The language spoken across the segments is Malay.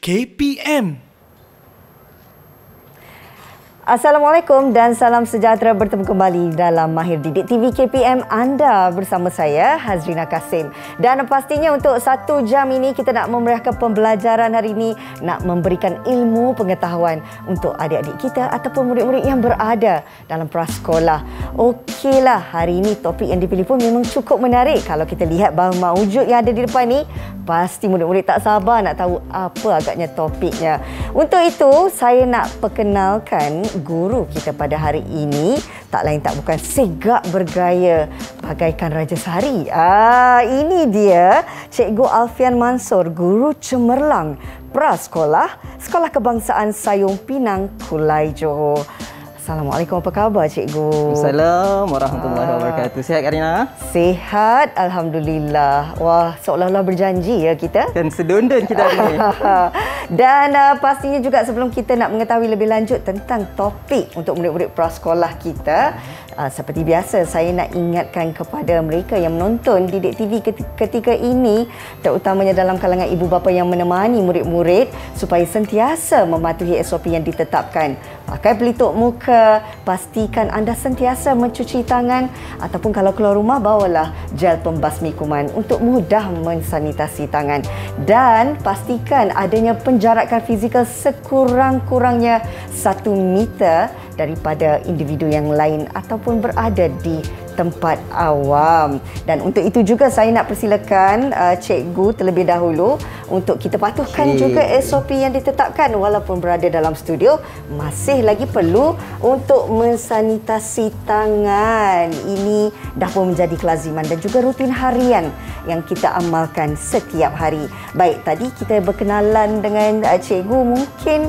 KPM. Assalamualaikum dan salam sejahtera, bertemu kembali dalam Mahir Didik TV KPM anda bersama saya Hazrina Kasim. Dan pastinya untuk 1 jam ini kita nak memeriahkan pembelajaran hari ini, nak memberikan ilmu pengetahuan untuk adik-adik kita ataupun murid-murid yang berada dalam prasekolah. Okeylah, hari ini topik yang dipilih pun memang cukup menarik. Kalau kita lihat bahan wujud yang ada di depan ni, pasti murid-murid tak sabar nak tahu apa agaknya topiknya. Untuk itu, saya nak perkenalkan guru kita pada hari ini, tak lain tak bukan segak bergaya bagaikan Raja Sehari. Ini dia Cikgu Alfian Mansor, guru cemerlang prasekolah Sekolah Kebangsaan Sayong Pinang, Kulai, Johor. Assalamualaikum, apa khabar Cikgu? Assalamualaikum warahmatullahi wabarakatuh. Sihat Karina? Sihat, Alhamdulillah. Wah, seolah-olah berjanji ya kita. Dan sedondon kita hari ini. Dan pastinya juga sebelum kita nak mengetahui lebih lanjut tentang topik untuk murid-murid prasekolah kita, seperti biasa saya nak ingatkan kepada mereka yang menonton Didik TV ketika ini, terutamanya dalam kalangan ibu bapa yang menemani murid-murid, supaya sentiasa mematuhi SOP yang ditetapkan. Pakai pelitup muka, pastikan anda sentiasa mencuci tangan, ataupun kalau keluar rumah bawalah gel pembasmi kuman untuk mudah mensanitasi tangan. Dan pastikan adanya penjarakan fizikal sekurang-kurangnya 1 meter daripada individu yang lain ataupun berada di tempat awam. Dan untuk itu juga saya nak persilakan cikgu terlebih dahulu untuk kita patuhkan juga SOP yang ditetapkan. Walaupun berada dalam studio, masih lagi perlu untuk mensanitasi tangan. Ini dah pun menjadi kelaziman dan juga rutin harian yang kita amalkan setiap hari. Baik, tadi kita berkenalan dengan cikgu, mungkin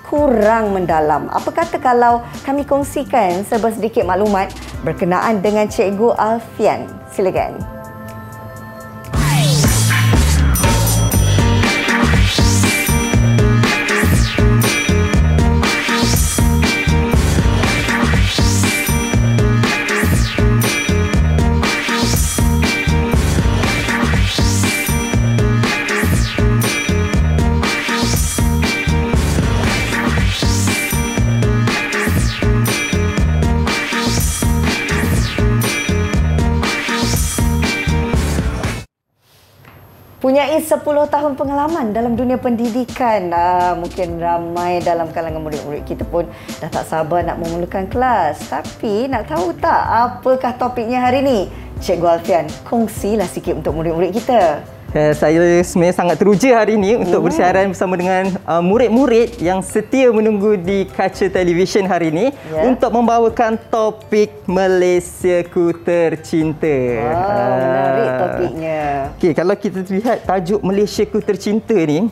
kurang mendalam. Apa kata kalau kami kongsikan serba sedikit maklumat berkenaan dengan Cikgu Alfian? Silakan. Punyai 10 tahun pengalaman dalam dunia pendidikan. Mungkin ramai dalam kalangan murid-murid kita pun dah tak sabar nak memulakan kelas. Tapi nak tahu tak apakah topiknya hari ini? Cikgu Alfian, kongsilah sikit untuk murid-murid kita. Saya sebenarnya sangat teruja hari ini untuk bersiaran bersama dengan murid-murid yang setia menunggu di kaca televisyen hari ini untuk membawakan topik Malaysiaku Tercinta. Menarik topiknya. Okey, kalau kita lihat tajuk Malaysiaku Tercinta ni,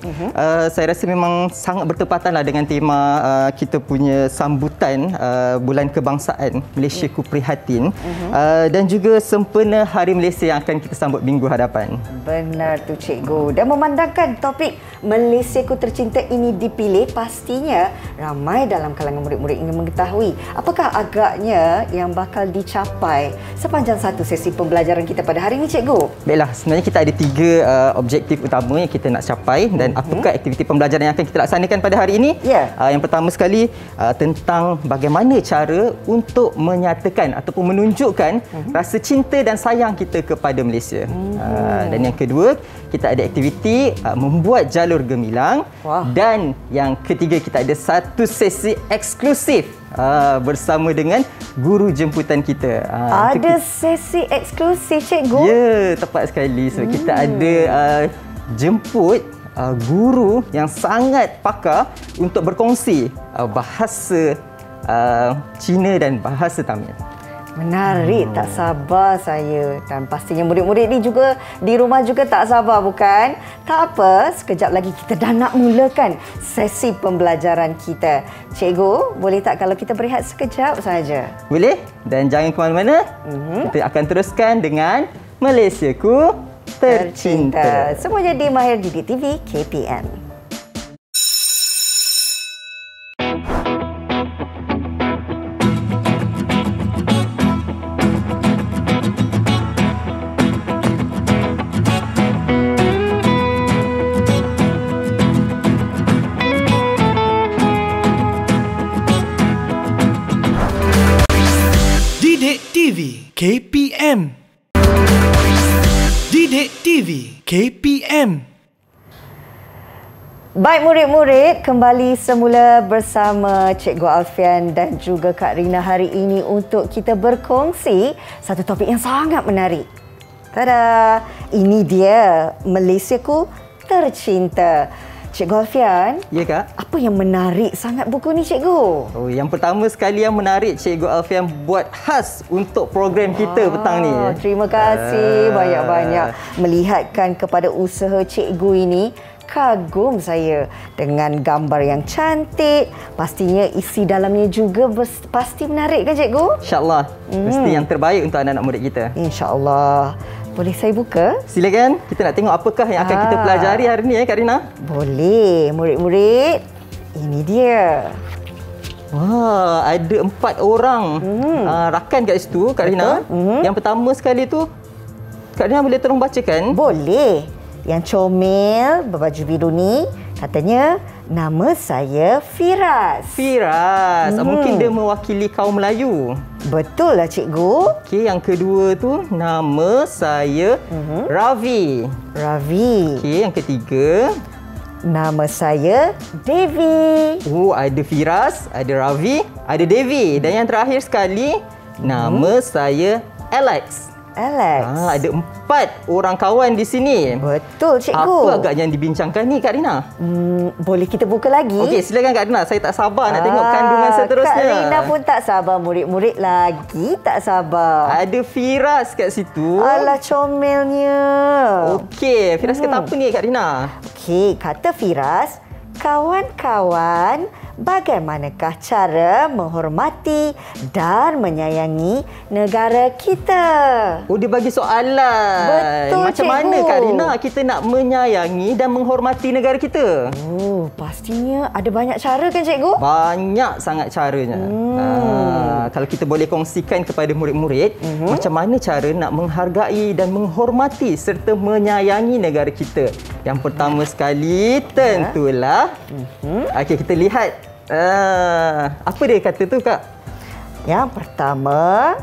saya rasa memang sangat bertepatanlah dengan tema kita punya sambutan Bulan Kebangsaan Malaysiaku Prihatin, dan juga sempena Hari Malaysia yang akan kita sambut minggu hadapan. Benar tu cikgu. Dan memandangkan topik Malaysiaku Tercinta ini dipilih, pastinya ramai dalam kalangan murid-murid ingin mengetahui apakah agaknya yang bakal dicapai sepanjang satu sesi pembelajaran kita pada hari ini, cikgu. Baiklah, sebenarnya kita ada 3 objektif utama yang kita nak capai, dan apakah aktiviti pembelajaran yang akan kita laksanakan pada hari ini? Yang pertama sekali tentang bagaimana cara untuk menyatakan ataupun menunjukkan rasa cinta dan sayang kita kepada Malaysia. Dan yang kedua, kita ada aktiviti membuat jalur gemilang. Dan yang ketiga, kita ada 1 sesi eksklusif bersama dengan guru jemputan kita. Ada sesi eksklusif, cikgu? Ya, tepat sekali. So, kita ada jemput guru yang sangat pakar untuk berkongsi bahasa Cina dan bahasa Tamil. Menarik, tak sabar saya. Dan pastinya murid-murid ni juga di rumah juga tak sabar, bukan? Tak apa, sekejap lagi kita dah nak mulakan sesi pembelajaran kita. Cikgu, boleh tak kalau kita berehat sekejap saja? Boleh, dan jangan ke mana-mana. Kita akan teruskan dengan Malaysiaku Tercinta. Semuanya di Mahir Didik TV KPM. Didik TV KPM. Didik TV KPM. Baik murid-murid, kembali semula bersama Cikgu Alfian dan juga Kak Rina hari ini untuk kita berkongsi satu topik yang sangat menarik. Tada! Ini dia Malaysiaku Tercinta. Cikgu Alfian, ya Kak? Apa yang menarik sangat buku ni Cikgu? Oh, yang pertama sekali yang menarik Cikgu Alfian buat khas untuk program kita petang ni. Terima kasih banyak-banyak melihatkan kepada usaha Cikgu ini. Kagum saya dengan gambar yang cantik. Pastinya isi dalamnya juga pasti menarik kan Cikgu? InsyaAllah. Mesti yang terbaik untuk anak-anak murid kita. InsyaAllah. Boleh saya buka? Silakan. Kita nak tengok apakah yang akan kita pelajari hari ni Kak Rina? Boleh. Murid-murid, ini dia. Wah, ada 4 orang rakan kat situ Kak Rina. Yang pertama sekali tu, Kak Rina boleh tolong bacakan? Boleh. Yang comel berbaju biru ni katanya, nama saya Firas. Firas. Mungkin dia mewakili kaum Melayu. Betul lah Cikgu. Okey, yang kedua tu, nama saya Ravi. Ravi. Okey, yang ketiga, nama saya Devi. oh, ada Firas, ada Ravi, ada Devi. Dan yang terakhir sekali, nama saya Alex. Alex. Ada 4 orang kawan di sini. Betul Cikgu. Apa agaknya yang dibincangkan ni Kak Rina? Boleh kita buka lagi? Okey, silakan Kak Rina. Saya tak sabar nak tengok kandungan seterusnya. Kak Rina pun tak sabar. Murid-murid lagi tak sabar. Ada Firas kat situ. Alah comelnya. Okey, Firas kata apa ni Kak Rina? Okey, kata Firas, kawan-kawan, bagaimanakah cara menghormati dan menyayangi negara kita? Oh, dia bagi soalan. Betul, Macam Cikgu. mana Kak Rina kita nak menyayangi dan menghormati negara kita? Oh, pastinya ada banyak cara kan Cikgu? Banyak sangat caranya. Kalau kita boleh kongsikan kepada murid-murid, macam mana cara nak menghargai dan menghormati serta menyayangi negara kita. Yang pertama sekali, tentulah. Okey, kita lihat. Apa dia kata tu Kak? Yang pertama,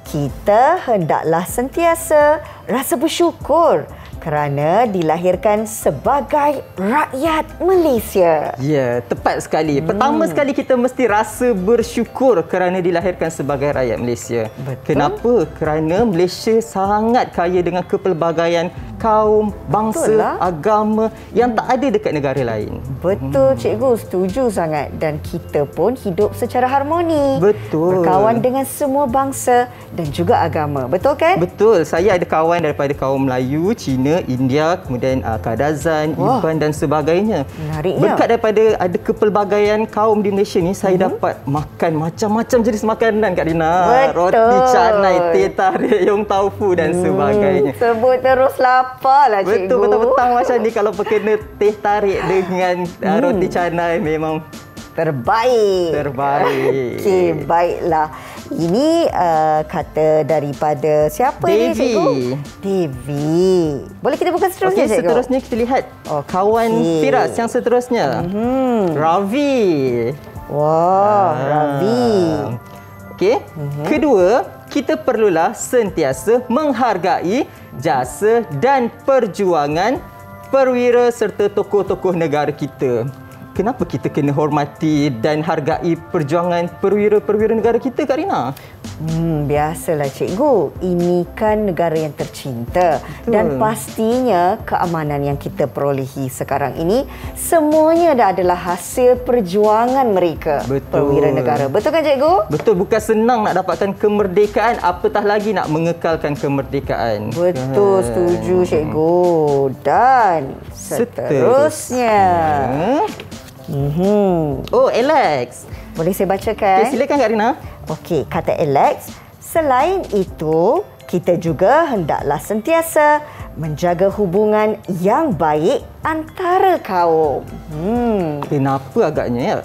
kita hendaklah sentiasa rasa bersyukur kerana dilahirkan sebagai rakyat Malaysia. Ya, tepat sekali. Pertama sekali kita mesti rasa bersyukur kerana dilahirkan sebagai rakyat Malaysia. Betul. Kenapa? Kerana Malaysia sangat kaya dengan kepelbagaian kaum, bangsa, agama yang tak ada dekat negara lain. Betul Cikgu, setuju sangat. Dan kita pun hidup secara harmoni. Betul. Berkawan dengan semua bangsa dan juga agama. Betul kan? Betul. Saya ada kawan daripada kaum Melayu, Cina, India, kemudian Kadazan, Iban dan sebagainya. Menariknya. Berkat daripada ada kepelbagaian kaum di Malaysia ni, saya dapat makan macam-macam jenis makanan Kak Rina. Betul. Roti canai, teh tarik, yong taufu dan sebagainya. Sebut terus lapar lah Cikgu. Betul, petang-petang macam ni kalau berkena teh tarik dengan roti canai memang terbaik. terbaik. Okey, baiklah. Ini kata daripada siapa ni Cikgu? Devi. Boleh kita buka seterusnya Okey, Cikgu? seterusnya kita lihat kawan Firas yang seterusnya. Ravi. Wah, Ravi. Okey. Kedua, kita perlulah sentiasa menghargai jasa dan perjuangan perwira serta tokoh-tokoh negara kita. Kenapa kita kena hormati dan hargai perjuangan perwira-perwira negara kita, Kak Rina? Biasalah Cikgu. Ini kan negara yang tercinta. Betul. Dan pastinya keamanan yang kita perolehi sekarang ini semuanya adalah hasil perjuangan mereka. Betul. Perwira negara. Betul kan Cikgu? Betul. Bukan senang nak dapatkan kemerdekaan, apatah lagi nak mengekalkan kemerdekaan. Betul, setuju Cikgu. Dan seterusnya. Oh, Alex. Boleh saya bacakan? Okay, silakan Kak Rina. Okey, kata Alex, selain itu, kita juga hendaklah sentiasa menjaga hubungan yang baik antara kaum. Kenapa agaknya ya?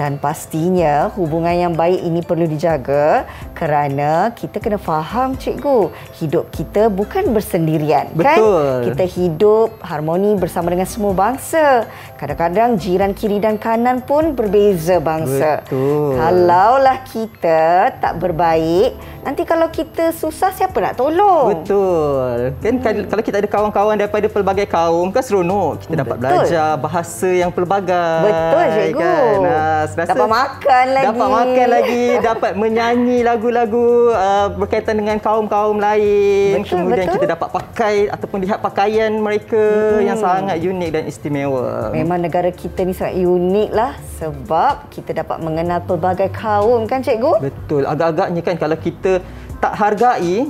Dan pastinya hubungan yang baik ini perlu dijaga kerana kita kena faham, cikgu, hidup kita bukan bersendirian. Betul. Kan? Kita hidup harmoni bersama dengan semua bangsa. Kadang-kadang jiran kiri dan kanan pun berbeza bangsa. Betul. Kalaulah kita tak berbaik, nanti kalau kita susah, siapa nak tolong? Betul. Kan kalau kita ada kawan-kawan daripada pelbagai kaum, kan seronok. Kita dapat belajar bahasa yang pelbagai. Betul, cikgu. Kan? Dapat makan lagi. Dapat makan lagi, dapat menyanyi lagu-lagu berkaitan dengan kaum-kaum lain. Betul, Kemudian betul. kita dapat pakai ataupun lihat pakaian mereka yang sangat unik dan istimewa. Memang negara kita ni sangat unik lah sebab kita dapat mengenal pelbagai kaum, kan cikgu? Betul. Agak-agaknya kan kalau kita tak hargai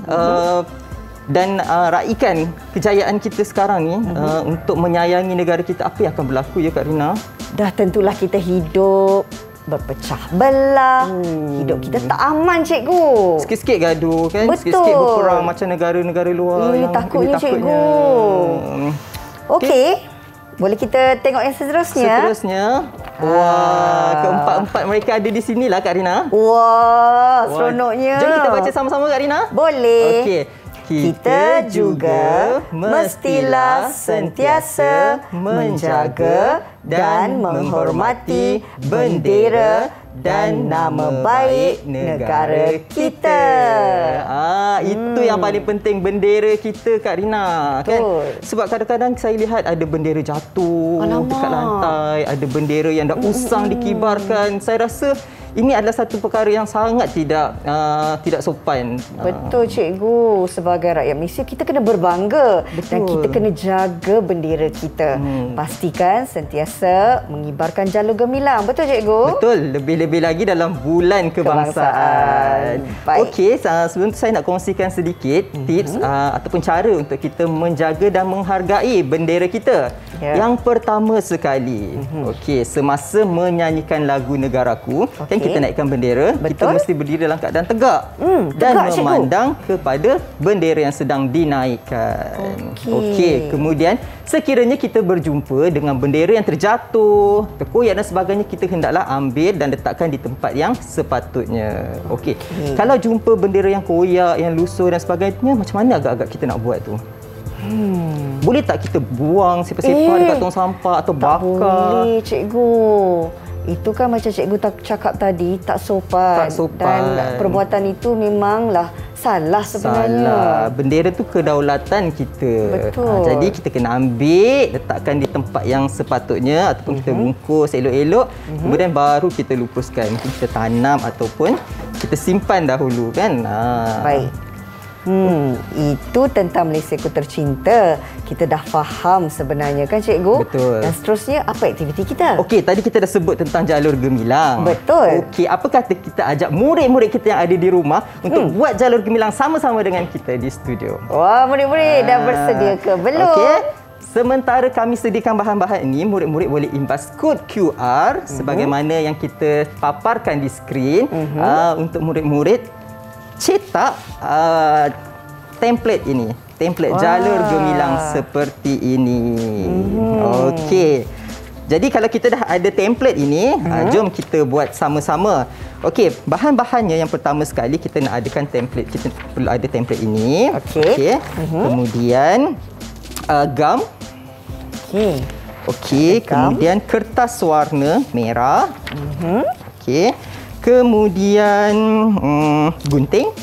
dan raikan kejayaan kita sekarang ni untuk menyayangi negara kita, apa yang akan berlaku ya Kak Rina? Dah tentulah kita hidup berpecah belah. Hidup kita tak aman, cikgu. Sikit-sikit gaduh kan, Betul. sikit-sikit berperang macam negara-negara luar yang takutnya, cikgu. Okey. Boleh kita tengok yang seterusnya? Seterusnya, wah, keempat-empat mereka ada di sinilah Kak Rina. Wah, seronoknya. Jom kita baca sama-sama Kak Rina. Boleh. Okey. Kita juga mestilah sentiasa menjaga dan menghormati bendera dan nama baik negara kita. Itu yang paling penting, bendera kita Kak Rina. Kan? Sebab kadang-kadang saya lihat ada bendera jatuh dekat lantai, ada bendera yang dah usang dikibarkan. Saya rasa ini adalah satu perkara yang sangat tidak sopan. Betul, cikgu. Sebagai rakyat Malaysia, kita kena berbangga. Betul. Dan kita kena jaga bendera kita. Pastikan sentiasa mengibarkan jalur gemilang. Betul, cikgu? Betul. Lebih-lebih lagi dalam bulan kebangsaan. Okey, sebelum tu saya nak kongsikan sedikit tips ataupun cara untuk kita menjaga dan menghargai bendera kita. Yang pertama sekali, okey, semasa menyanyikan lagu negaraku, kan kita naikkan bendera, kita mesti berdiri dalam keadaan tegak dan memandang kepada bendera yang sedang dinaikkan. Okey, kemudian sekiranya kita berjumpa dengan bendera yang terjatuh, terkoyak dan sebagainya, kita hendaklah ambil dan letakkan di tempat yang sepatutnya. Okey. Kalau jumpa bendera yang koyak, yang lusuh dan sebagainya, macam mana agak-agak kita nak buat tu? Boleh tak kita buang sifar-sifar dekat tong sampah atau bakar? Tak boleh, cikgu. Itu kan macam cikgu cakap tadi, tak sopan. Tak sopan. Dan perbuatan itu memanglah salah sebenarnya. Salah. Bendera tu kedaulatan kita. Betul. Jadi kita kena ambil, letakkan di tempat yang sepatutnya ataupun kita bungkus elok-elok. Kemudian baru kita lupuskan. Mungkin kita tanam ataupun kita simpan dahulu kan. Baik. Itu tentang Malaysiaku tercinta. Kita dah faham sebenarnya kan, cikgu? Betul. Dan seterusnya, apa aktiviti kita? Okey, tadi kita dah sebut tentang jalur gemilang. Betul. Okey, apa kata kita ajak murid-murid kita yang ada di rumah untuk buat jalur gemilang sama-sama dengan kita di studio. Wah, murid-murid dah bersedia ke belum? Okey. Sementara kami sediakan bahan-bahan ini, murid-murid boleh imbas kod QR sebagaimana yang kita paparkan di skrin untuk murid-murid cetak template ini. Template jalur gemilang seperti ini. Okey. Jadi kalau kita dah ada template ini, jom kita buat sama-sama. Okey, bahan-bahannya yang pertama sekali kita nak adakan template. Kita perlu ada template ini. Okey. Kemudian gam. Okey, kemudian kertas warna merah. Okey. Kemudian gunting.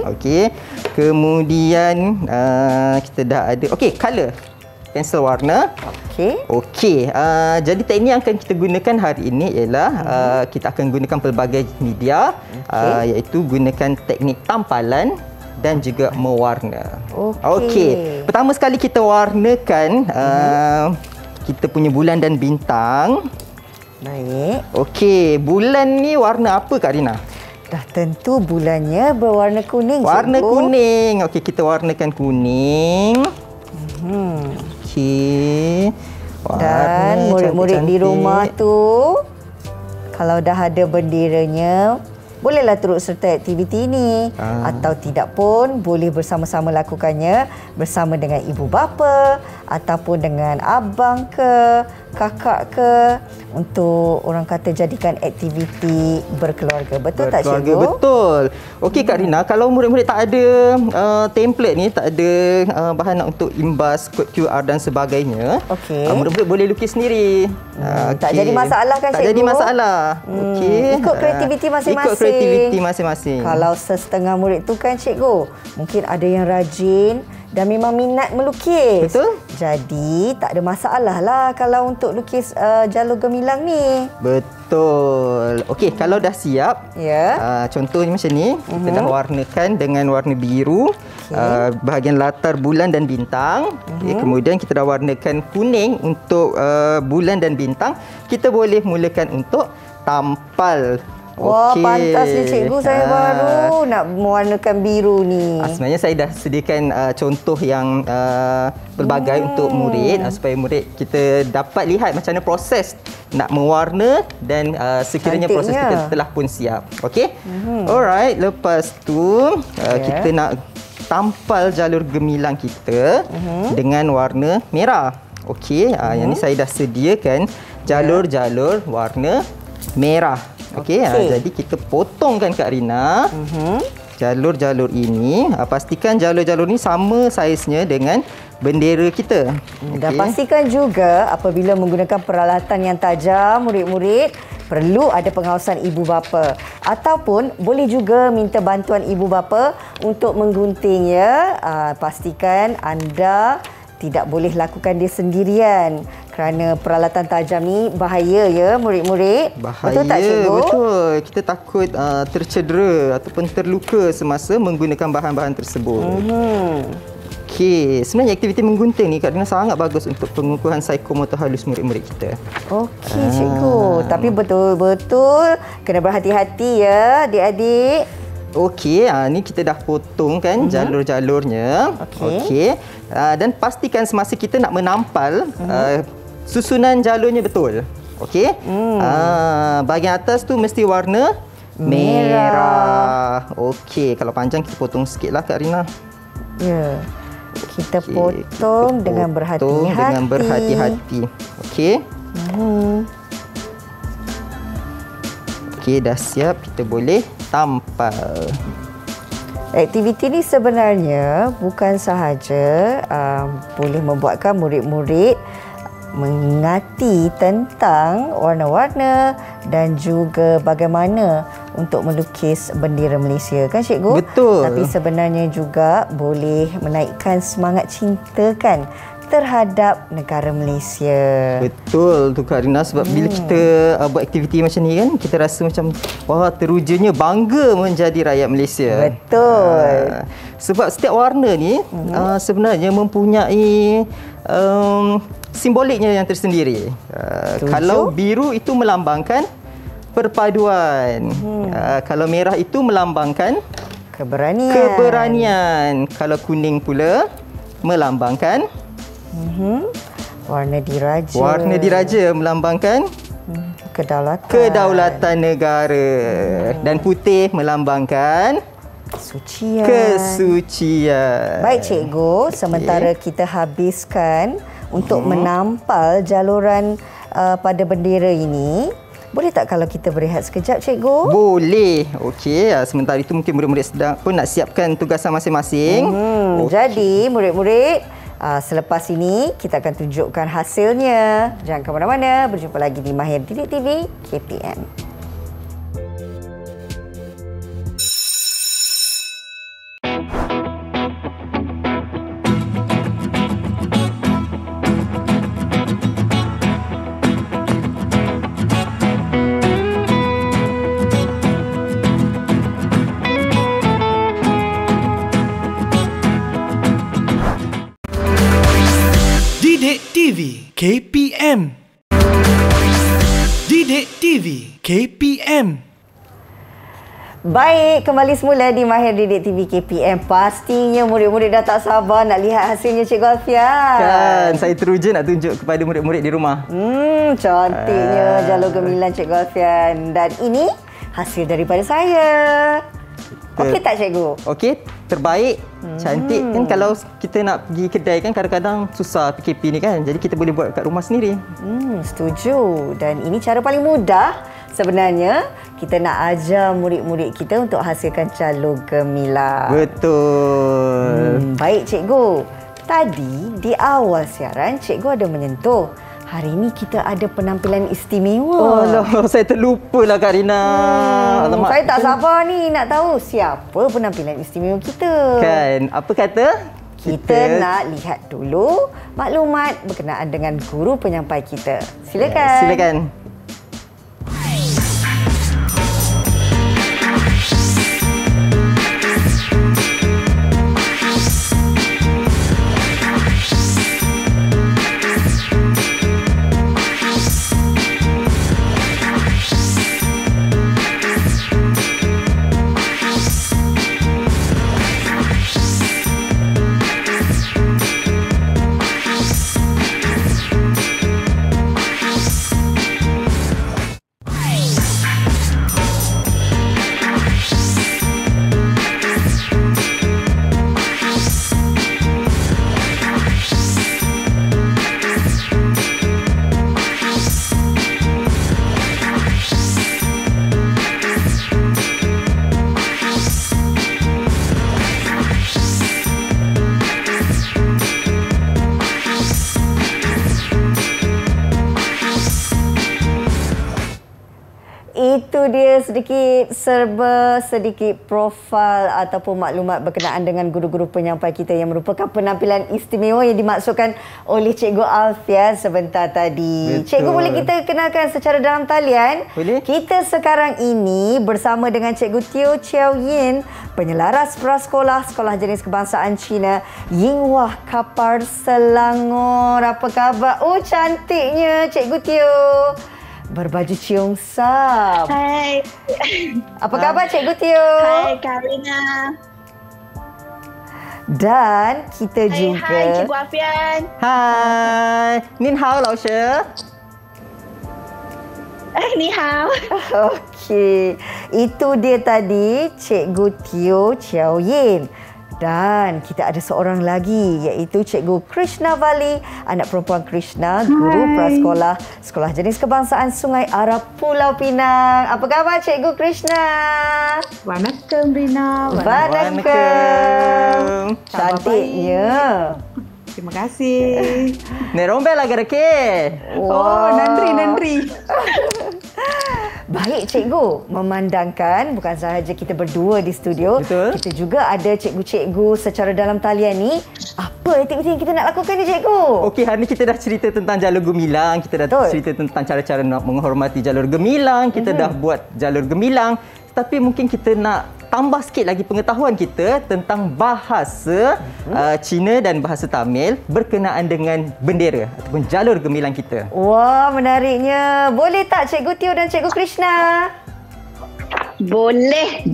Okey. Kemudian kita dah ada color. Pensel warna. Okey. Jadi teknik yang akan kita gunakan hari ini ialah kita akan gunakan pelbagai media iaitu gunakan teknik tampalan dan juga mewarna. Okey. Pertama sekali kita warnakan kita punya bulan dan bintang. Baik. Okey, bulan ni warna apa Kak Rina? Dah tentu bulannya berwarna kuning. Warna kuning. Okey, kita warnakan kuning. Okey. Dan murid-murid di rumah tu, kalau dah ada benderanya, bolehlah turut serta aktiviti ini. Atau tidak pun, boleh bersama-sama lakukannya bersama dengan ibu bapa ataupun dengan abang ke, kakak ke, untuk orang kata jadikan aktiviti berkeluarga. Betul tak cikgu? Betul. Okey Kak Rina, kalau murid-murid tak ada template ni, tak ada bahan untuk imbas kod QR dan sebagainya, murid-murid boleh lukis sendiri. Tak jadi masalah kan cikgu? Tak jadi masalah. Okey. Ikut kreativiti masing-masing. Ikut kreativiti masing-masing. Kalau setengah murid tu kan cikgu, mungkin ada yang rajin dan memang minat melukis. Betul. Jadi tak ada masalah lah kalau untuk lukis jalur gemilang ni. Betul. Okey, kalau dah siap, contohnya macam ni, kita dah warnakan dengan warna biru bahagian latar bulan dan bintang. Kemudian kita dah warnakan kuning untuk bulan dan bintang. Kita boleh mulakan untuk tampal. Wah, pantas ni cikgu, saya baru nak mewarnakan biru ni. Sebenarnya saya dah sediakan contoh yang pelbagai untuk murid, supaya murid kita dapat lihat macam mana proses nak mewarna dan sekiranya proses kita telah pun siap. Okey? Alright, lepas tu kita nak tampal jalur gemilang kita dengan warna merah. Okey, yang ni saya dah sediakan jalur-jalur warna merah. Okey, jadi kita potongkan Kak Rina. Jalur-jalur ini, pastikan jalur-jalur ini sama saiznya dengan bendera kita. Dan pastikan juga apabila menggunakan peralatan yang tajam, murid-murid perlu ada pengawasan ibu bapa, ataupun boleh juga minta bantuan ibu bapa untuk menggunting ya. Pastikan anda tidak boleh lakukan dia sendirian kerana peralatan tajam ni bahaya ya murid-murid. Bahaya, betul tak cikgu? Betul. Kita takut tercedera ataupun terluka semasa menggunakan bahan-bahan tersebut. Okey, sebenarnya aktiviti menggunting ni Kak Rina sangat bagus untuk pengukuhan psikomotor halus murid-murid kita. Okey cikgu, tapi betul-betul kena berhati-hati ya adik-adik. Okey, ni kita dah potong kan jalur-jalurnya. Okey. Dan pastikan semasa kita nak menampal, susunan jalurnya betul. Okey. Bahagian atas tu mesti warna merah. Okey, kalau panjang kita potong sikitlah Kak Rina. Ya. Kita potong dengan berhati-hati. Dengan berhati-hati. Okey. Okey, dah siap, kita boleh tampal. Aktiviti ni sebenarnya bukan sahaja boleh membuatkan murid-murid mengingati tentang warna-warna dan juga bagaimana untuk melukis bendera Malaysia, kan cikgu? Betul. Tapi sebenarnya juga boleh menaikkan semangat cinta kan terhadap negara Malaysia. Betul tu Kak Rina, sebab bila kita buat aktiviti macam ni kan, kita rasa macam wah, terujanya bangga menjadi rakyat Malaysia. Betul. Sebab setiap warna ni sebenarnya mempunyai simboliknya yang tersendiri. Kalau biru itu melambangkan perpaduan. Kalau merah itu melambangkan keberanian. Kalau kuning pula melambangkan warna diraja. Warna diraja melambangkan kedaulatan negara. Dan putih melambangkan kesucian. Baik cikgu, sementara kita habiskan untuk menampal jaluran pada bendera ini, boleh tak kalau kita berehat sekejap cikgu? Boleh. Okey, sementara itu mungkin murid-murid sedang pun nak siapkan tugasan masing-masing. Jadi murid-murid, selepas ini kita akan tunjukkan hasilnya. Jangan ke mana-mana, berjumpa lagi di Mahir Didik TV KPM. Didik TV KPM. Didik TV KPM. Baik, kembali semula di Mahir Didik TV KPM. Pastinya murid-murid dah tak sabar nak lihat hasilnya Cikgu Alfian. Kan, saya teruja nak tunjuk kepada murid-murid di rumah. Cantiknya jalur gemilang Cikgu Alfian. Dan ini hasil daripada saya. Okey tak cikgu? Okey, terbaik, cantik. Kan kalau kita nak pergi kedai kan kadang-kadang susah PKP ni kan. Jadi kita boleh buat kat rumah sendiri. Setuju. Dan ini cara paling mudah sebenarnya kita nak ajar murid-murid kita untuk hasilkan jalur gemilang. Betul. Baik cikgu. Tadi di awal siaran cikgu ada menyentuh hari ini kita ada penampilan istimewa. Oh no, saya terlupa lah Kak Rina. Alamak. Saya tak sabar ni nak tahu siapa penampilan istimewa kita. Kan, apa kata? Kita nak lihat dulu maklumat berkenaan dengan guru penyampai kita. Silakan. Silakan. Itu dia sedikit profil ataupun maklumat berkenaan dengan guru-guru penyampai kita yang merupakan penampilan istimewa yang dimaksudkan oleh Cikgu Alfian sebentar tadi. Betul. Cikgu, boleh kita kenalkan secara dalam talian? Boleh. Kita sekarang ini bersama dengan Cikgu Teo Chiao Yin, penyelaras prasekolah Sekolah Jenis Kebangsaan Cina Yinghua Kapar Selangor. Apa khabar? Oh, cantiknya Cikgu Teo. Berbaju cium sap. Hai. Apa khabar Cikgu Teo? Hai Karina. Dan kita juga... Hai Cikgu Alfian. Hai. Nin hao, Lao She. Ni hao. Okey. Itu dia tadi Cikgu Teo Chiao Yin. Dan kita ada seorang lagi iaitu Cikgu Krishna Vali, anak perempuan Krishna, guru prasekolah Sekolah Jenis Kebangsaan Sungai Arap Pulau Pinang. Apa khabar Cikgu Krishna? Wanakkam Rina. Wanakkam. Cantiknya. Terima kasih. Nerombel agak reke. Oh, nandri. Baik cikgu, memandangkan bukan sahaja kita berdua di studio, betul, kita juga ada cikgu-cikgu secara dalam talian ni. Apa aktiviti yang kita nak lakukan ni cikgu? Okey, hari ni kita dah cerita tentang jalur gemilang, kita dah cerita tentang cara-cara nak menghormati jalur gemilang, kita dah buat jalur gemilang, tapi mungkin kita nak tambah sikit lagi pengetahuan kita tentang bahasa Cina dan bahasa Tamil berkenaan dengan bendera ataupun jalur gemilang kita. Wah, menariknya. Boleh tak Cikgu Teo dan Cikgu Krishna? Boleh.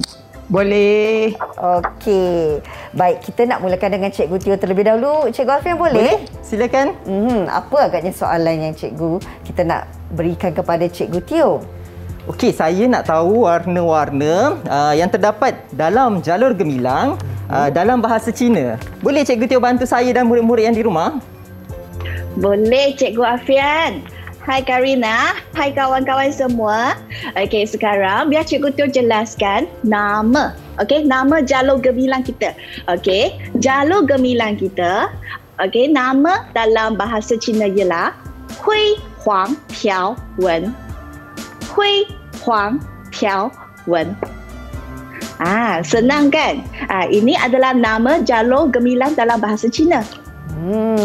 Okey. Baik, kita nak mulakan dengan Cikgu Teo terlebih dahulu. Cikgu Alfian boleh? Silakan. Apa agaknya soalan yang cikgu kita nak berikan kepada Cikgu Teo? Okey, saya nak tahu warna-warna yang terdapat dalam jalur gemilang dalam bahasa Cina. Boleh Cikgu Teo bantu saya dan murid-murid yang di rumah? Boleh Cikgu Alfian. Hai Karina, hai kawan-kawan semua. Okey, sekarang biar Cikgu Teo jelaskan nama. Okey, nama jalur gemilang kita. Okey, jalur gemilang kita, okey, nama dalam bahasa Cina ialah Hui Huang Tiao Wen. Hui Huang Tiao Wen. Senang kan? Ini adalah nama jalur gemilang dalam bahasa Cina.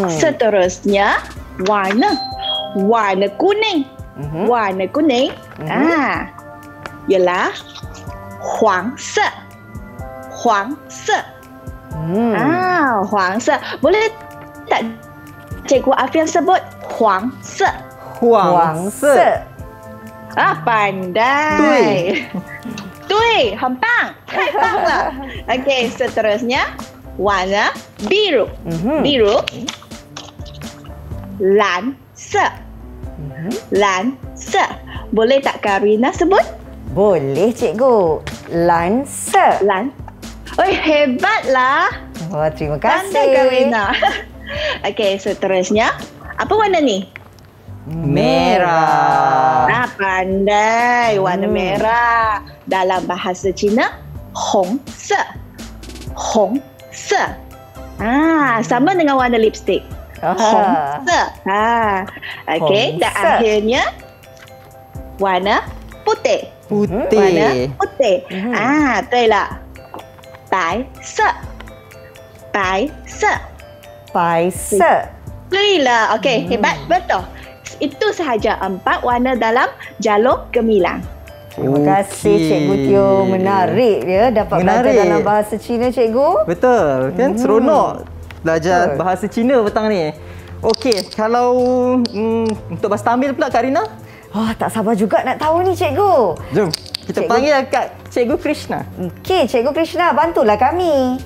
Seterusnya, warna kuning. Warna kuning ialah Huang Se. Huang Se. Huang Se. Boleh tak Cikgu Alfian sebut Huang Se? Huang Se. Pandai. Tui, 很棒，太棒了。Okey, seterusnya warna biru. Biru. 蓝色. 蓝色. Boleh tak Karina sebut? Boleh cikgu. 蓝色. Oi, hebatlah. Oh, terima kasih. Pandai Karina. Okey, seterusnya. Apa warna ni? Merah. Pandai. Warna merah. Dalam bahasa Cina, hong se. Hong se. Sama dengan warna lipstick. Hong se. Okey, dan akhirnya warna putih. Warna putih. 对了。白色。白色。白色。对了. Okey, hebat. Betul. Itu sahaja 4 warna dalam jalur gemilang. Terima kasih Cikgu Teo. Menarik ya dapat belajar dalam bahasa Cina, Cikgu. Betul. Kan seronok belajar bahasa Cina petang ni. Okey, kalau untuk bahasa Tamil pula Karina? Tak sabar juga nak tahu ni, Cikgu. Jom, kita panggil Kak Cikgu Krishna. Okey, Cikgu Krishna, bantulah kami.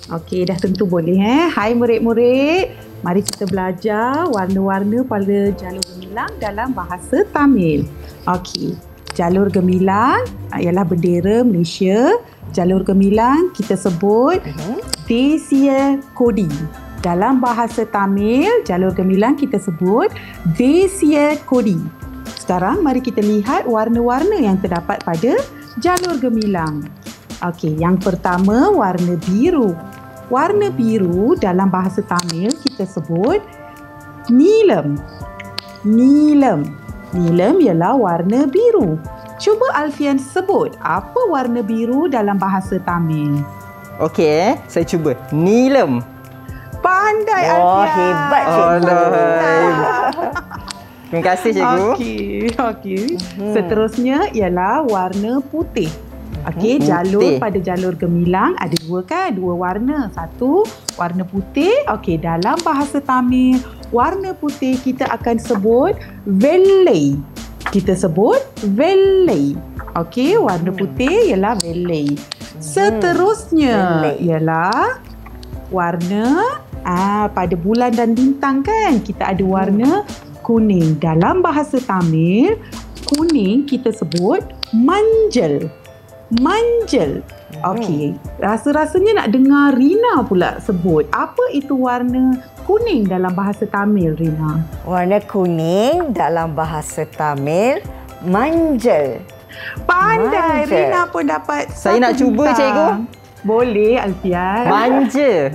Okey, dah tentu boleh. Hai murid-murid. Mari kita belajar warna-warna pada jalur gemilang dalam bahasa Tamil. Okey, jalur gemilang ialah bendera Malaysia. Jalur gemilang kita sebut Desia Kodi. Dalam bahasa Tamil, jalur gemilang kita sebut Desia Kodi. Sekarang mari kita lihat warna-warna yang terdapat pada jalur gemilang. Okey, yang pertama warna biru. Warna biru dalam bahasa Tamil kita sebut Nilam. Nilam. Nilam ialah warna biru. Cuba Alfian sebut apa warna biru dalam bahasa Tamil. Okey, saya cuba. Nilam. Pandai Alfian. Hebat Cikgu. Terima kasih Cikgu. Okey. Seterusnya ialah warna putih. Okey, pada jalur gemilang ada dua warna. Satu, warna putih. Okey, dalam bahasa Tamil, warna putih kita akan sebut velai. Kita sebut velai. Okey, warna putih ialah velai. Seterusnya ialah warna pada bulan dan bintang kan, kita ada warna kuning. Dalam bahasa Tamil, kuning kita sebut manjal. Manjal. Okey, rasa-rasanya nak dengar Rina pula sebut. Apa itu warna kuning dalam bahasa Tamil, Rina? Warna kuning dalam bahasa Tamil, manjal. Pandai, Rina pun dapat. Saya nak cuba, Cikgu. Boleh, Alfian. Manja.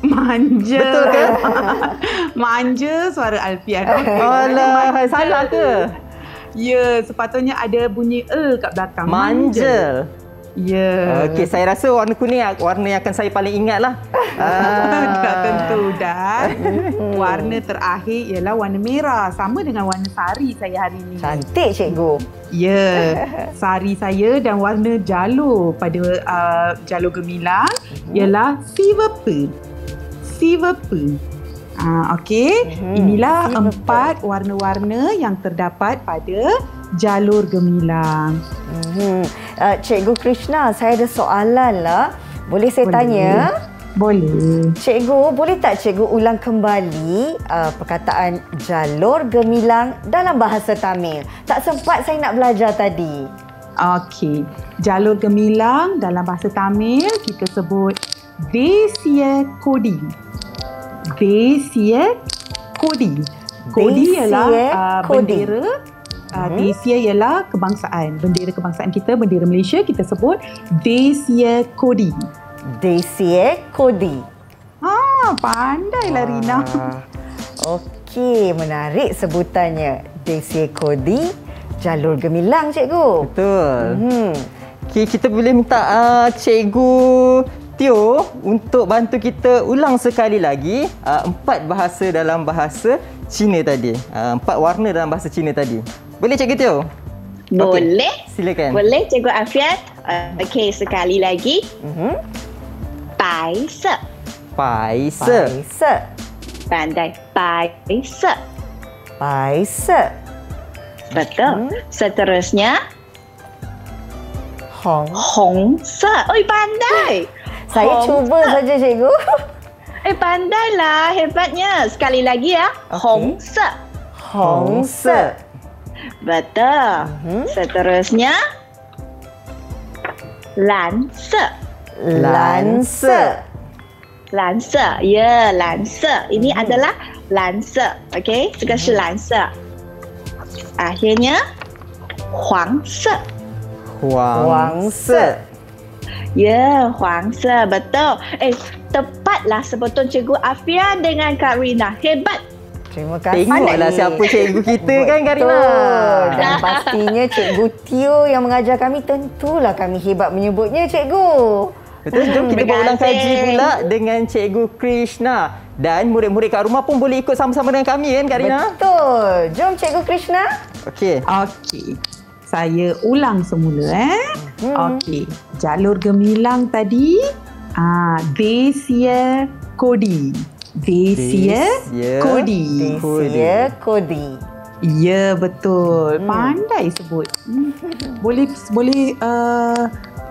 Manja. Betul ke? Manja suara Alfian. Alah, salah ke? Ya, sepatutnya ada bunyi kat belakang. Manja. Ya. Okey, saya rasa warna kuning warna yang akan saya paling ingat lah. Dah tentu dah. Warna terakhir ialah warna merah. Sama dengan warna sari saya hari ini. Cantik Cikgu. Ya, sari saya dan warna jalur pada jalur gemilang ialah silver purple. Silver purple. Okey, inilah 4 warna-warna yang terdapat pada jalur gemilang. Cikgu Krishna, saya ada soalan lah. Boleh saya tanya? Boleh. Cikgu, boleh tak Cikgu ulang kembali perkataan jalur gemilang dalam bahasa Tamil? Tak sempat saya nak belajar tadi. Okey, jalur gemilang dalam bahasa Tamil kita sebut Desia Kodi. Desia Kodi. Kodi ialah bendera. Desia ialah kebangsaan. Bendera kebangsaan kita, bendera Malaysia, kita sebut Desia Kodi. Desia Kodi. Pandailah Rina. Okey, menarik sebutannya. Desia Kodi, jalur gemilang, Cikgu. Betul. Okay, kita boleh minta Cikgu Teo untuk bantu kita ulang sekali lagi 4 bahasa dalam bahasa Cina tadi. 4 warna dalam bahasa Cina tadi. Boleh Cikgu Teo? Boleh. Okay, silakan. Boleh Cikgu Afian. Okey, sekali lagi. Bai se. Bai se. Pandai. Bai se. Bai se. Betul. Seterusnya Hong se. Oi, pandai. Saya cuba saja Cikgu. Pandailah, hebatnya. Sekali lagi ya. Hong se. Hong se. Betul. Seterusnya Lan se. Lanse. Lanse. Ya, lanse. Ini adalah lanse. Okey, 这个是蓝色. Akhirnya 黄色. Huangse. Ya, 黄色. Betul. Tepatlah sebetulnya Cikgu Afia dengan Kak Rina. Hebat. Terima kasih. Tengoklah siapa cikgu kita kan, Kak Rina. Dan pastinya Cikgu Tio yang mengajar kami, tentulah kami hebat menyebutnya, Cikgu. Betul, jom kita buat ulang kaji pula dengan Cikgu Krishna. Dan murid-murid kat rumah pun boleh ikut sama-sama dengan kami kan, Kak Rina? Betul. Jom Cikgu Krishna. Okey. Okey. Saya ulang semula Okey. Jalur gemilang tadi Desia Kodi. Desia Kodi. Desia Kodi. Ya, betul. Pandai sebut. Boleh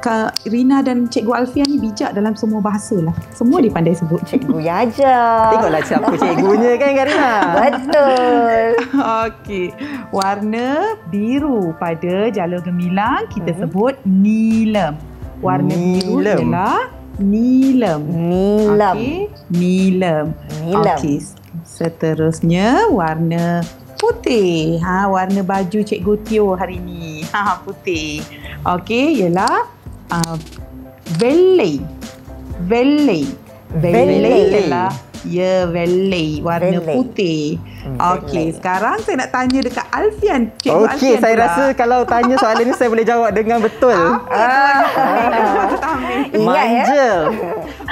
Kak Rina dan Cikgu Alfia ni bijak dalam semua bahasa lah. Semua dia pandai sebut. Cikgu yang ajar. Tengoklah siapa cikgunya kan, Kak Rina? Betul. Okey. Warna biru pada jalur gemilang kita sebut nilam. Warna biru adalah nilam. Nilam. Okey, nilam. Okey. Seterusnya warna putih. Warna baju Cikgu Tio hari ni. Putih. Okey, ialah Velay. Ialah velay. Warna putih. Okey, sekarang saya nak tanya dekat Alfian. Okey, saya rasa kalau tanya soalan ni saya boleh jawab dengan betul.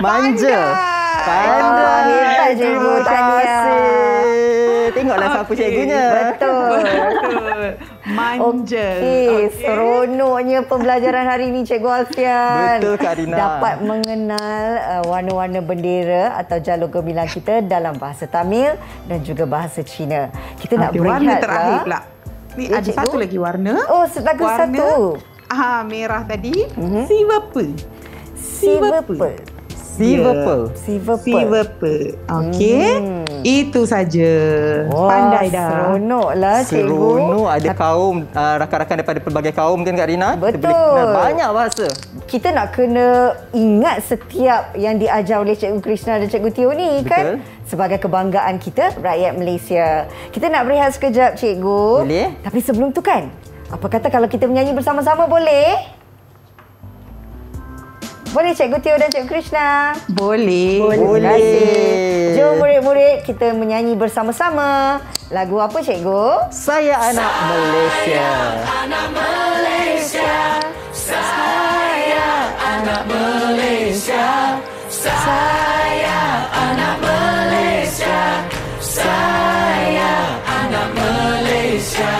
Manja. Pandai. Hebat Cikgu. Tahniah. Tengoklah siapa cikgunya. Betul. Manja. Okey, seronoknya pembelajaran hari ini Cikgu Alfian. Betul, Kak Rina. Dapat mengenal warna-warna bendera atau jalur gemilang kita dalam bahasa Tamil dan juga bahasa Cina. Kita nak berehat warna terakhir pula. Ni Ya, ada cikgu? satu lagi warna. Oh, lagi satu. Merah tadi. Silver. Silver. Okey. Itu saja. Pandai dah. Seronoklah cikgu. Seronok, ada kaum rakan-rakan daripada pelbagai kaum kan, Kak Rina? Betul. Kita boleh kenal banyak bahasa. Kita nak kena ingat setiap yang diajar oleh Cikgu Krishna dan Cikgu Tio ni. Betul. Kan? Sebagai kebanggaan kita, rakyat Malaysia. Kita nak berehat sekejap, Cikgu. Boleh. Tapi sebelum tu kan, apa kata kalau kita menyanyi bersama-sama, boleh? Boleh Cikgu Tio dan Cikgu Krishna? Boleh. Terima kasih. Jom murid-murid kita menyanyi bersama-sama. Lagu apa Cikgu? Saya anak Malaysia. Anak Malaysia. Saya anak Malaysia. Saya anak Malaysia. Saya anak Malaysia.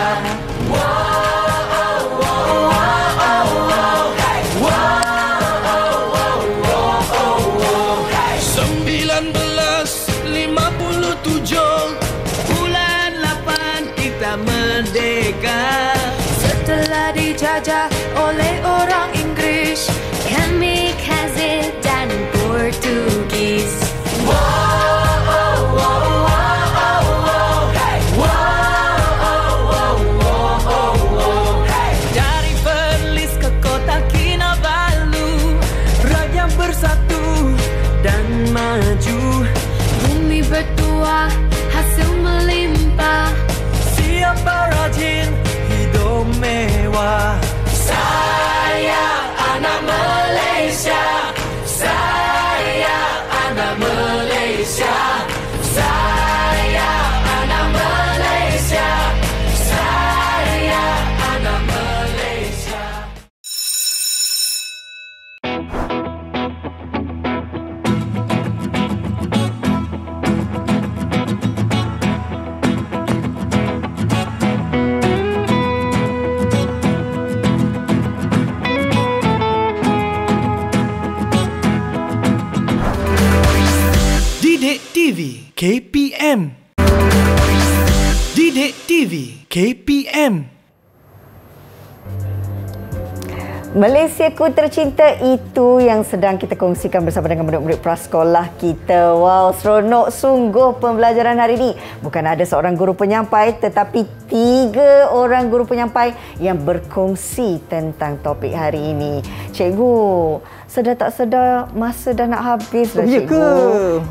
Setelah dijajah oleh orang Inggris, Kamikaze dan Portugis. Dari Perlis ke kota Kinabalu, rakyat bersatu dan maju. Bumi bertuah, hasil melimpah. Siapa rajin hidup mewah. Saya anak Malaysia. Saya anak Malaysia. Saya anak Malaysia. Saya anak Malaysia. Didik TV KPM. Didik TV KPM. Malaysiaku tercinta, itu yang sedang kita kongsikan bersama dengan murid-murid prasekolah kita. Wow, seronok sungguh pembelajaran hari ini. Bukan ada seorang guru penyampai, tetapi 3 orang guru penyampai yang berkongsi tentang topik hari ini. Cikgu, sedar tak sedar masa dah nak habis dah, Ya cikgu. ke?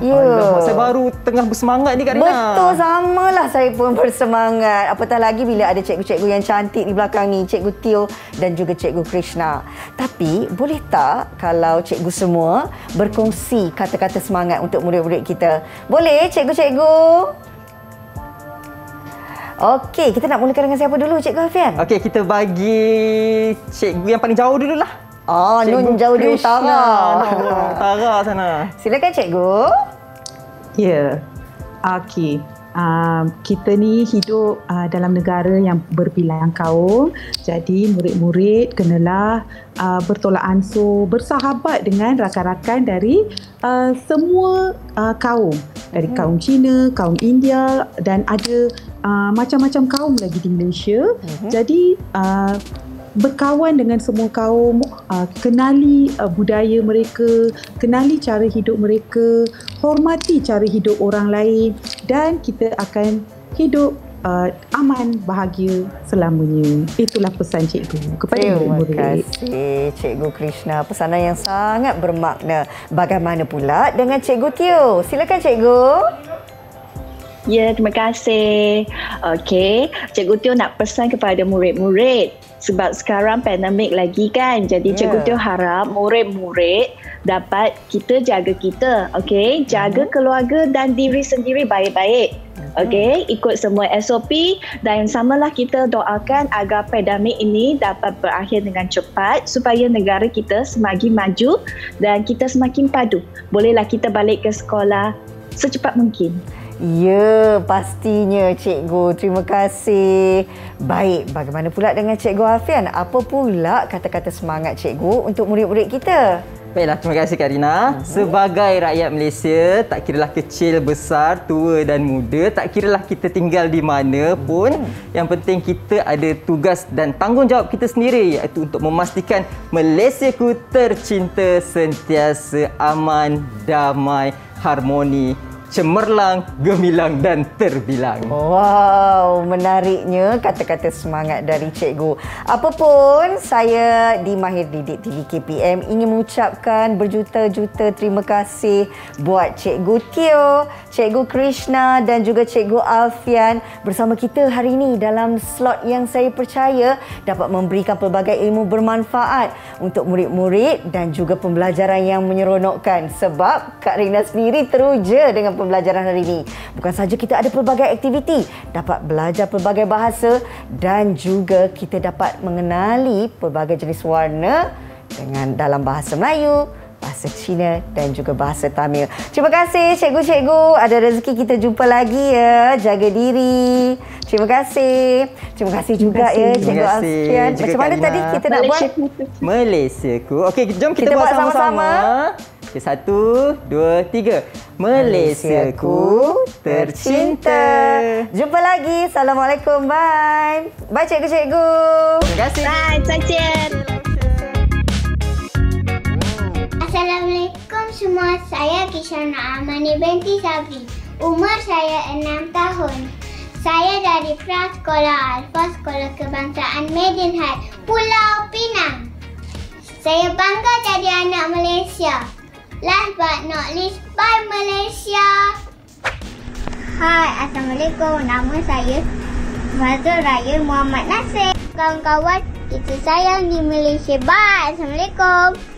Ya. Alamak, saya baru tengah bersemangat ni Kak Rina. Betul, samalah saya pun bersemangat. Apatah lagi bila ada cikgu-cikgu yang cantik di belakang ni, Cikgu Teo dan juga Cikgu Krishna. Tapi boleh tak kalau cikgu semua berkongsi kata-kata semangat untuk murid-murid kita? Boleh cikgu-cikgu? Okey, kita nak mulakan dengan siapa dulu, Cikgu Alfian? Okey, kita bagi cikgu yang paling jauh dululah. Nun jauh di utara. Utara sana. Silakan cikgu. Ya. Okey. Kita ni hidup dalam negara yang berbilang kaum. Jadi murid-murid kenalah bertolak ansur, bersahabat dengan rakan-rakan dari semua kaum. Dari kaum Cina, kaum India dan ada macam-macam kaum lagi di Malaysia. Jadi berkawan dengan semua kaum, kenali budaya mereka, kenali cara hidup mereka, hormati cara hidup orang lain dan kita akan hidup aman, bahagia selamanya. Itulah pesan cikgu kepada murid-murid. Terima kasih Cikgu Krishna. Pesanan yang sangat bermakna. Bagaimana pula dengan Cikgu Teo? Silakan cikgu. Ya, terima kasih. Okey, Cikgu Teo nak pesan kepada murid-murid. Sebab sekarang pandemik lagi kan. Jadi Cikgu Teo harap murid-murid dapat kita jaga kita. Okey, jaga keluarga dan diri sendiri baik-baik. Okey, ikut semua SOP dan samalah kita doakan agar pandemik ini dapat berakhir dengan cepat supaya negara kita semakin maju dan kita semakin padu. Bolehlah kita balik ke sekolah secepat mungkin. Ya, pastinya cikgu. Terima kasih. Baik, bagaimana pula dengan Cikgu Alfian? Apa pula kata-kata semangat cikgu untuk murid-murid kita? Baiklah, terima kasih Kak Rina. Sebagai rakyat Malaysia, tak kiralah kecil, besar, tua dan muda, tak kiralah kita tinggal di mana pun, yang penting kita ada tugas dan tanggungjawab kita sendiri, iaitu untuk memastikan Malaysiaku tercinta sentiasa aman, damai, harmoni, cemerlang, gemilang dan terbilang. Wow, menariknya kata-kata semangat dari cikgu. Apapun, saya di Mahir Didik TV KPM ingin mengucapkan berjuta-juta terima kasih buat Cikgu Teo, Cikgu Krishna dan juga Cikgu Alfian bersama kita hari ini dalam slot yang saya percaya dapat memberikan pelbagai ilmu bermanfaat untuk murid-murid dan juga pembelajaran yang menyeronokkan. Sebab Kak Rina sendiri teruja dengan pembelajaran hari ini. Bukan saja kita ada pelbagai aktiviti, dapat belajar pelbagai bahasa dan juga kita dapat mengenali pelbagai jenis warna dengan dalam bahasa Melayu, bahasa Cina dan juga bahasa Tamil. Terima kasih cikgu-cikgu. Ada rezeki kita jumpa lagi ya. Jaga diri. Terima kasih. Terima kasih juga ya Cikgu Alfian. Macam mana tadi kita nak buat? Malaysiaku. Okey, jom kita buat sama-sama. Okay, 1, 2, 3. Malaysiaku tercinta. Jumpa lagi. Assalamualaikum. Bye. Bye cikgu-cikgu. Terima kasih. Bye, 再见. Assalamualaikum semua. Saya Kishana Amani binti Sabri. Umur saya 6 tahun. Saya dari Prasekolah Alfa Sekolah Kebangsaan Median Pulau Pinang. Saya bangga jadi anak Malaysia. Last but not least, bye Malaysia. Hai, Assalamualaikum. Nama saya Fazul Raya Muhammad Nasir. Kawan-kawan, kita sayang di Malaysia. Bye. Assalamualaikum.